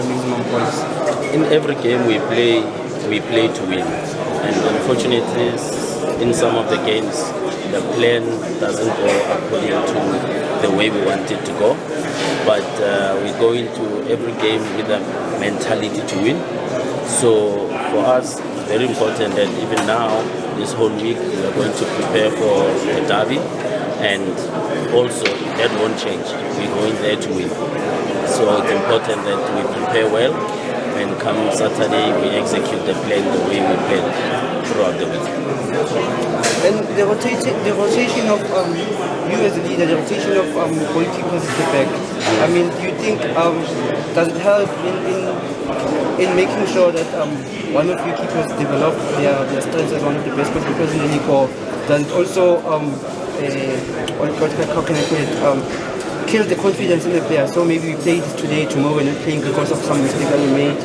score maximum points? In every game we play to win, and unfortunately, in some of the games, the plan doesn't go according to the way we want it to go. But we go into every game with a mentality to win. So for us, it's very important that even now, this whole week, we are going to prepare for the derby, and also that won't change. We're going there to win. So it's important that we prepare well, and come Saturday we execute the plan the way we planned throughout the week. And the rotation of you as a leader, the rotation of goalkeepers at the back. I mean, do you think does it help in making sure that one of your keepers develop their strengths as one of the best goalkeepers in the league, or does it also how can I put it? Kill the confidence in the player? So maybe we play this today, tomorrow we're not playing because of some mistake that we made.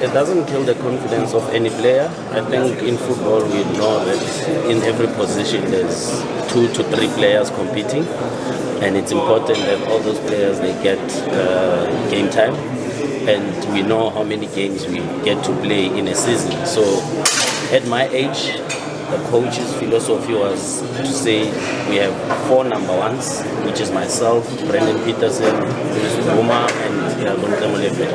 It doesn't kill the confidence of any player. I think in football we know that in every position there's 2 to 3 players competing, and it's important that all those players they get game time, and we know how many games we get to play in a season. So at my age, the coach's philosophy was to say we have 4 number ones, which is myself, Brendan Peterson, Roma, and Itumeleng.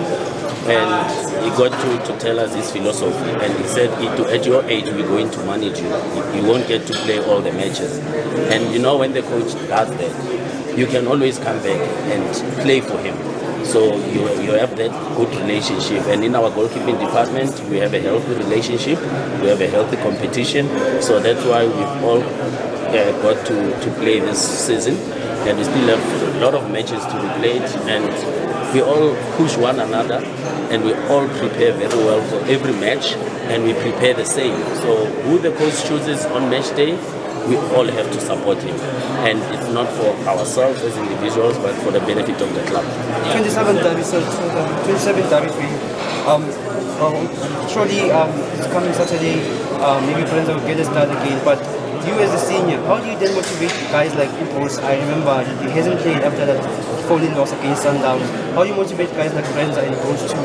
And he got to tell us his philosophy, and he said, at your age we're going to manage you. You won't get to play all the matches. And you know, when the coach does that, you can always come back and play for him. So you have that good relationship, and in our goalkeeping department we have a healthy relationship, we have a healthy competition, so that's why we've all got to play this season, and we still have a lot of matches to be played, and we all push one another, and we all prepare very well for every match, and we prepare the same. So who the coach chooses on match day, we all have to support him, and it's not for ourselves as individuals but for the benefit of the club. 27 derby, so 27 derby for you. Surely it's coming Saturday, maybe friends will get a start again, but you as a senior, how do you then motivate guys like Ipos? I remember he hasn't played after that falling loss against Sundowns. How do you motivate guys like Brenza and Ipos to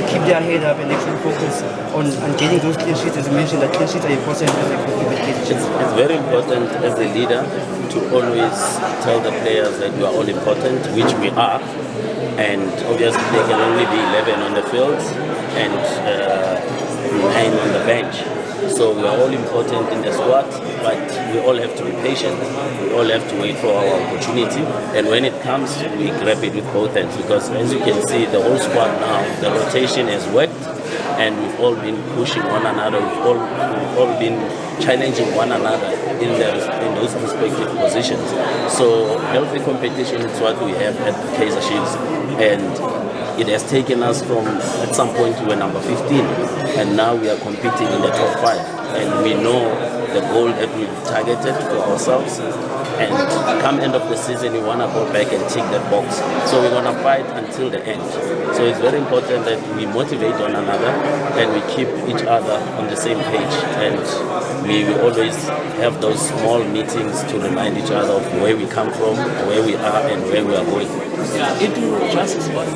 keep their head up and actually focus on getting those clean sheets? As you mentioned, that clean sheets are important as a goalkeeper. It's very important as a leader to always tell the players that you are all important, which we are, and obviously there can only be 11 on the field and 9 on the bench. So we are all important in the squad, but we all have to be patient. We all have to wait for our opportunity, and when it comes, we grab it with both hands, because as you can see, the whole squad now, the rotation has worked, and we've all been pushing one another. We've all been challenging one another in those respective positions. So healthy competition is what we have at Kaizer Chiefs, and it has taken us from, at some point we were number 15, and now we are competing in the top 5, and we know the goal that we've targeted for ourselves, and come end of the season we want to go back and tick that box. So we're going to fight until the end. So it's very important that we motivate one another and we keep each other on the same page, and we always have those small meetings to remind each other of where we come from, where we are, and where we are going. It just on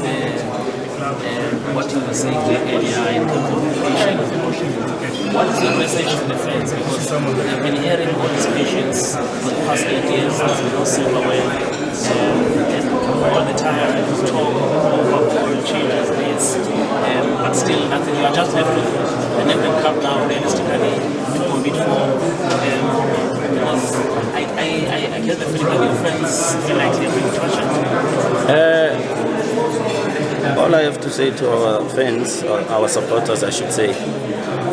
what you were saying earlier in terms of patience. What is your message to the fans? Because I've been hearing all these patients for the past 8 years, there's been no silverware, and all the time talk about all changes, this, but still nothing. You are just left with the Netherlands Cup now, realistically, to compete for. Because I get the feeling that your friends feel like they're being tortured. All I have to say to our fans, or our supporters I should say,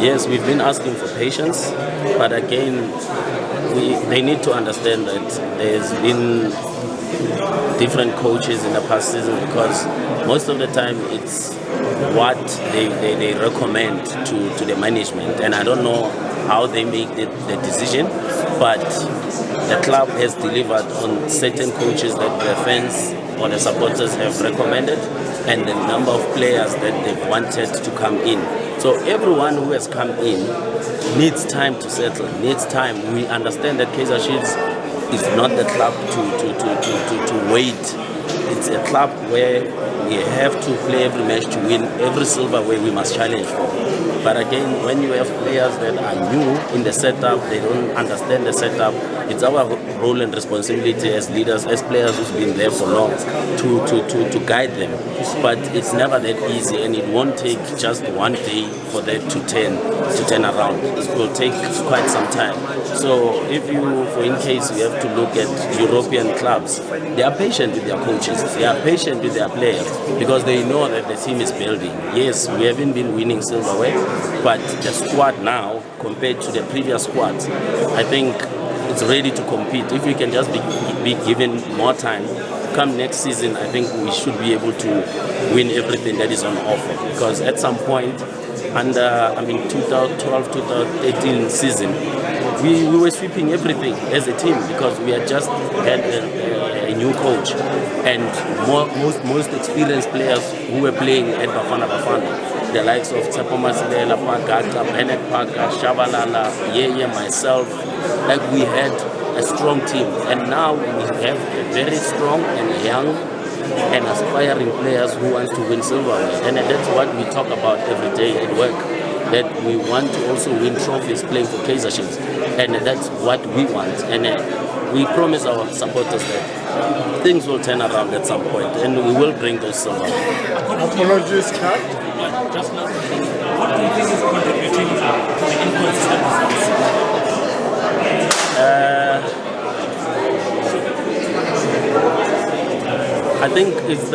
yes, we've been asking for patience, but again, they need to understand that there's been different coaches in the past season, because most of the time it's what they recommend to the management, and I don't know how they make the decision, but the club has delivered on certain coaches that the fans or the supporters have recommended, and the number of players that they've wanted to come in. So everyone who has come in needs time to settle, needs time. We understand that Kaizer Chiefs is not the club to wait. It's a club where we have to play every match to win. Every silverware we must challenge for. But again, when you have players that are new in the setup, they don't understand the setup, it's our role and responsibility as leaders, as players who've been there for long, to guide them. But it's never that easy, and it won't take just one day for that to turn around. It will take quite some time. So if you, for in case you have to look at European clubs, they are patient with their coaches, they are patient with their players, because they know that the team is building. Yes, we haven't been winning silverware, but the squad now, compared to the previous squads, I think it's ready to compete. If we can just be given more time, come next season, I think we should be able to win everything that is on offer. Because at some point, under 2012, 2018 season, we were sweeping everything as a team, because we had just had a new coach and most experienced players who were playing at Bafana, the likes of Tsepo Masilela, Pagata, Bennett Parker, Shabalala, Yeye, myself. Like, we had a strong team, and now we have a very strong and young and aspiring players who want to win silverware. And that's what we talk about every day at work, that we want to also win trophies playing for Kaizer Chiefs, and that's what we want. And we promise our supporters that things will turn around at some point, and we will bring those silverware. Apologies, Kat. Just last thing, what do you think is contributing to the inconsistent results? I think it's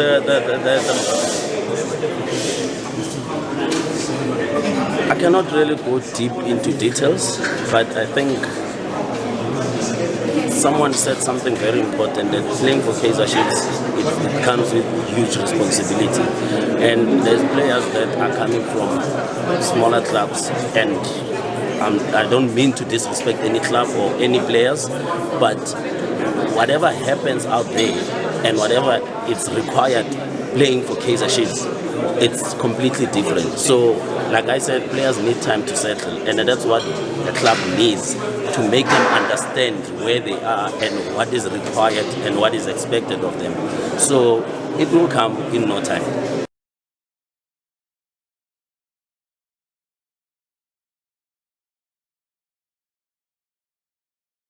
I cannot really go deep into details, but I think someone said something very important, that playing for Kaizer Chiefs, it comes with huge responsibility. And there's players that are coming from smaller clubs, and I don't mean to disrespect any club or any players, but whatever happens out there and whatever is required playing for Kaizer Chiefs, it's completely different. So, like I said, players need time to settle, and that's what the club needs, to make them understand where they are and what is required and what is expected of them. So it will come in no time.